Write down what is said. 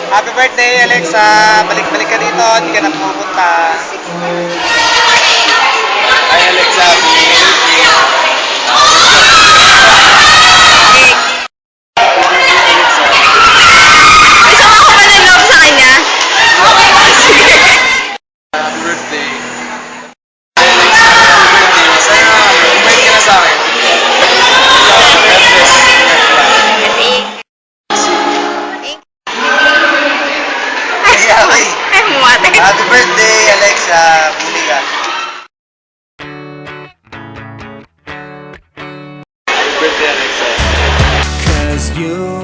Happy birthday, Alexa! Balik-balik ka dito, hindi ka na pupunta. Ay, Alexa, happy birthday. Gusto mo ako manalog sa kanya? Sige. Happy birthday. Ay, Alexa, happy birthday. Masaya nga, invite ka na sa akin. God bless. Ay, muwate. Happy birthday, Alexa. Muli ka. Happy birthday, Alexa. 'Cause you